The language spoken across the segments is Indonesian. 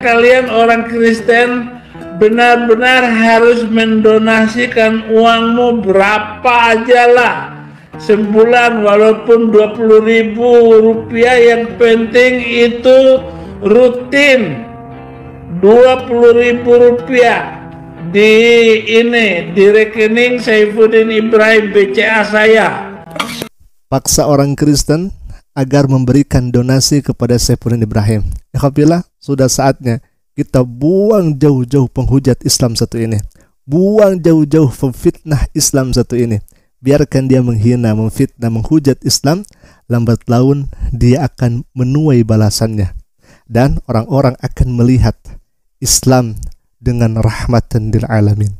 Kalian orang Kristen benar-benar harus mendonasikan uangmu berapa aja lah sebulan, walaupun 20.000 rupiah, yang penting itu rutin 20.000 rupiah di rekening Saifuddin Ibrahim BCA saya. Paksa orang Kristen agar memberikan donasi kepada Saifuddin Ibrahim. Alhamdulillah, sudah saatnya kita buang jauh-jauh penghujat Islam satu ini. Buang jauh-jauh pemfitnah Islam satu ini. Biarkan dia menghina, memfitnah, menghujat Islam. Lambat laun dia akan menuai balasannya. Dan orang-orang akan melihat Islam dengan rahmatan lil alamin.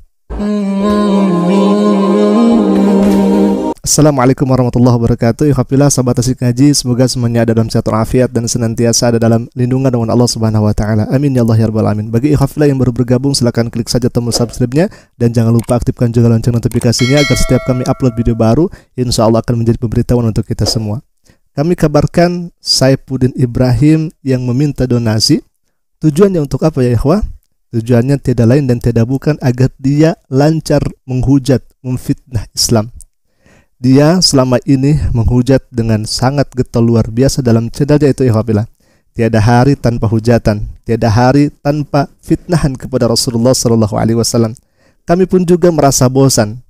Assalamualaikum warahmatullahi wabarakatuh. Alhamdulillah, sahabat Asik Ngaji, semoga semuanya ada dalam sehat walafiat dan senantiasa ada dalam lindungan dengan Allah Subhanahu wa taala. Amin ya Allah ya rabbal alamin. Bagi ikhwafillah yang baru bergabung, silakan klik saja tombol subscribe-nya dan jangan lupa aktifkan juga lonceng notifikasinya agar setiap kami upload video baru, insya Allah akan menjadi pemberitahuan untuk kita semua. Kami kabarkan Saifuddin Ibrahim yang meminta donasi. Tujuannya untuk apa ya ikhwah? Tujuannya tiada lain dan tiada bukan agar dia lancar menghujat, memfitnah Islam. Dia selama ini menghujat dengan sangat getol luar biasa dalam channelnya itu ikhwafillah. Tiada hari tanpa hujatan, tiada hari tanpa fitnahan kepada Rasulullah sallallahu alaihi wasallam. Kami pun juga merasa bosan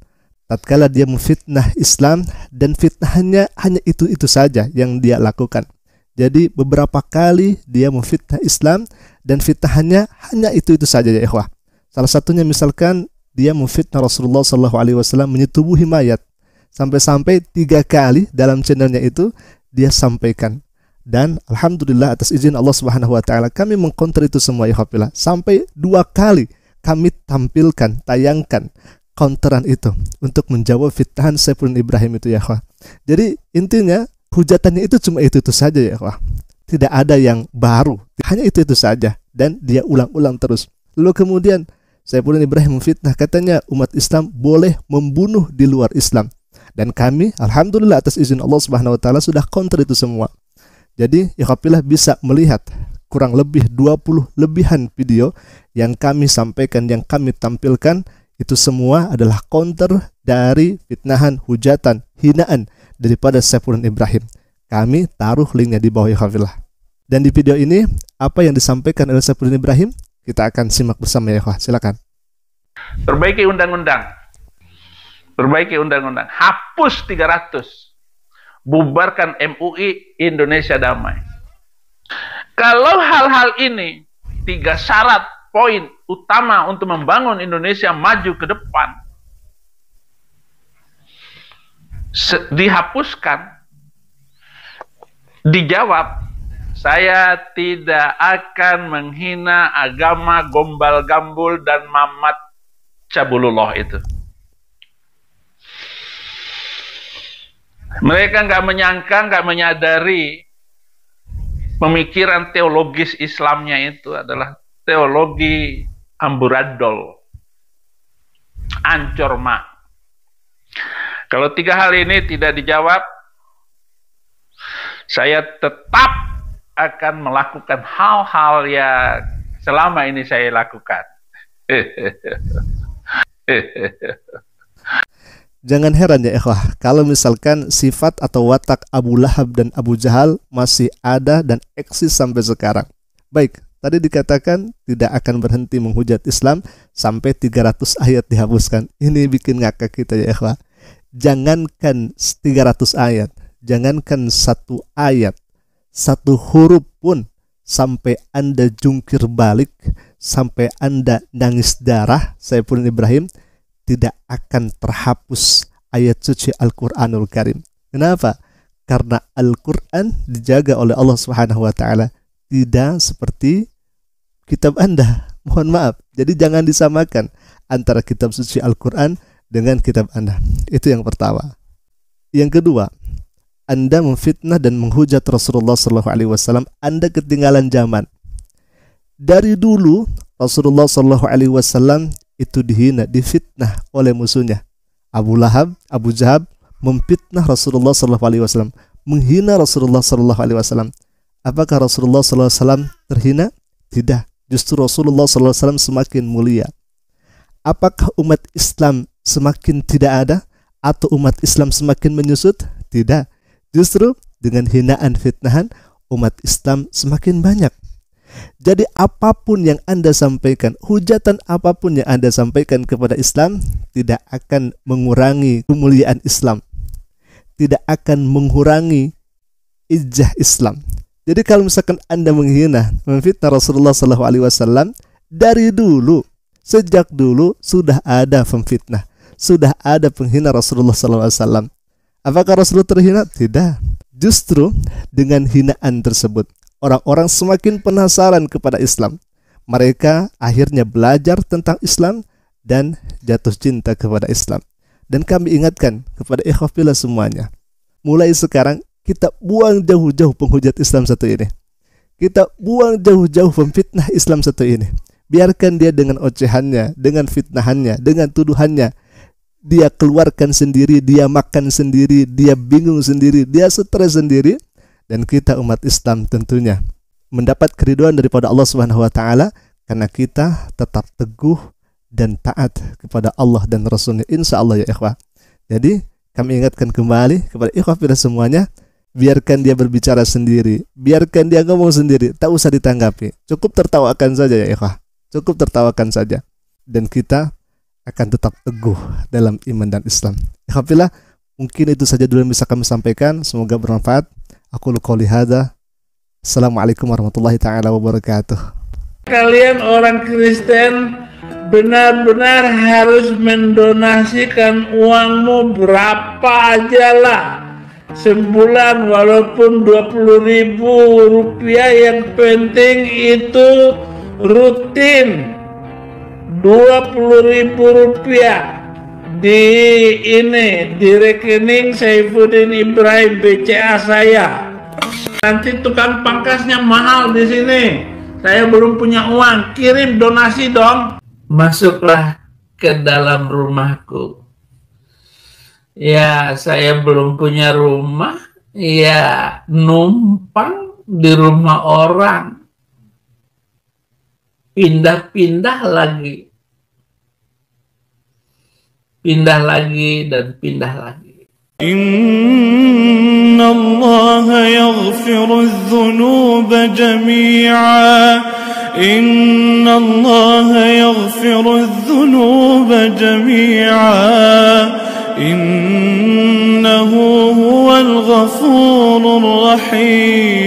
tatkala dia memfitnah Islam dan fitnahannya hanya itu-itu saja yang dia lakukan. Jadi beberapa kali dia memfitnah Islam dan fitnahannya hanya itu-itu saja ya ikhwah. Salah satunya misalkan dia memfitnah Rasulullah sallallahu alaihi wasallam menyetubuhi mayat. Sampai-sampai 3 kali dalam channelnya itu dia sampaikan. Dan alhamdulillah atas izin Allah Subhanahu wa taala kami mengkonter itu semua ikhwafillah. Sampai 2 kali kami tampilkan, tayangkan counteran itu untuk menjawab fitnahan Saifuddin Ibrahim itu ya ikhwah. Jadi intinya hujatannya itu cuma itu saja ya ikhwah. Tidak ada yang baru, hanya itu saja dan dia ulang-ulang terus. Lalu kemudian Saifuddin Ibrahim memfitnah, katanya umat Islam boleh membunuh di luar Islam. Dan kami alhamdulillah atas izin Allah Subhanahu wa taala sudah counter itu semua. Jadi ikhwafillah bisa melihat kurang lebih 20 lebihan video yang kami sampaikan, yang kami tampilkan, itu semua adalah counter dari fitnahan, hujatan, hinaan daripada Saifuddin Ibrahim. Kami taruh linknya di bawah ikhwafillah. Dan di video ini apa yang disampaikan oleh Saifuddin Ibrahim kita akan simak bersama ya ikhwah. Silakan. Perbaiki undang-undang. Perbaiki undang-undang, hapus 300, bubarkan MUI, Indonesia damai. Kalau hal-hal ini 3 syarat poin utama untuk membangun Indonesia maju ke depan dihapuskan, dijawab, saya tidak akan menghina agama Gombal Gambul dan Mamat Cabulullah itu. Mereka nggak menyangka, nggak menyadari pemikiran teologis Islamnya itu adalah teologi amburadul, ancorma. Kalau 3 hal ini tidak dijawab, saya tetap akan melakukan hal-hal yang selama ini saya lakukan. Jangan heran ya ikhwah, kalau misalkan sifat atau watak Abu Lahab dan Abu Jahal masih ada dan eksis sampai sekarang. Baik, tadi dikatakan tidak akan berhenti menghujat Islam sampai 300 ayat dihapuskan. Ini bikin ngakak kita ya ikhwah. Jangankan 300 ayat, jangankan 1 ayat, 1 huruf pun sampai Anda jungkir balik, sampai Anda nangis darah, Saifuddin Ibrahim tidak akan terhapus ayat suci Al-Quranul Karim. Kenapa? Karena Al-Quran dijaga oleh Allah Subhanahu wa taala, tidak seperti kitab Anda. Mohon maaf. Jadi jangan disamakan antara kitab suci Al-Quran dengan kitab Anda. Itu yang pertama. Yang kedua, Anda memfitnah dan menghujat Rasulullah sallallahu alaihi wasallam, Anda ketinggalan zaman. Dari dulu Rasulullah sallallahu alaihi wasallam itu dihina, difitnah oleh musuhnya. Abu Lahab, Abu Jahal memfitnah Rasulullah sallallahu alaihi wasallam, menghina Rasulullah sallallahu alaihi wasallam. Apakah Rasulullah sallallahu alaihi wasallam terhina? Tidak. Justru Rasulullah SAW semakin mulia. Apakah umat Islam semakin tidak ada atau umat Islam semakin menyusut? Tidak. Justru dengan hinaan fitnahan umat Islam semakin banyak. Jadi apapun yang Anda sampaikan, hujatan apapun yang Anda sampaikan kepada Islam tidak akan mengurangi kemuliaan Islam, tidak akan mengurangi ijazah Islam. Jadi kalau misalkan Anda menghina, memfitnah Rasulullah SAW, dari dulu, sejak dulu sudah ada pemfitnah, sudah ada penghina Rasulullah SAW. Apakah Rasulullah terhina? Tidak. Justru dengan hinaan tersebut, orang-orang semakin penasaran kepada Islam. Mereka akhirnya belajar tentang Islam dan jatuh cinta kepada Islam. Dan kami ingatkan kepada ikhwafillah semuanya, mulai sekarang kita buang jauh-jauh penghujat Islam satu ini. Kita buang jauh-jauh pemfitnah Islam satu ini. Biarkan dia dengan ocehannya, dengan fitnahannya, dengan tuduhannya. Dia keluarkan sendiri, dia makan sendiri, dia bingung sendiri, dia stres sendiri. Dan kita umat Islam tentunya mendapat keridhaan daripada Allah Subhanahu wa taala karena kita tetap teguh dan taat kepada Allah dan Rasulnya, insyaallah ya ikhwah. Jadi kami ingatkan kembali kepada ikhwah kita semuanya, biarkan dia berbicara sendiri, biarkan dia ngomong sendiri, tak usah ditanggapi, cukup tertawakan saja ya ikhwah, cukup tertawakan saja, dan kita akan tetap teguh dalam iman dan Islam. Ikhwah, mungkin itu saja dulu yang bisa kami sampaikan, semoga bermanfaat. Aku qouli hadza. Assalamualaikum warahmatullahi taala wabarakatuh. Kalian orang Kristen benar-benar harus mendonasikan uangmu berapa aja lah sebulan, walaupun 20.000 rupiah, yang penting itu rutin 20.000 rupiah di rekening Saifuddin Ibrahim BCA saya. Nanti tukang pangkasnya mahal di sini, saya belum punya uang, kirim donasi dong. Masuklah ke dalam rumahku. Ya, saya belum punya rumah, ya numpang di rumah orang. Pindah-pindah lagi. Pindah lagi dan pindah lagi. Inna Allah yaghfiru adh-dhunuba jami'a. Inna Allah yaghfiru adh-dhunuba jami'a. إنه هو الغفور الرحيم.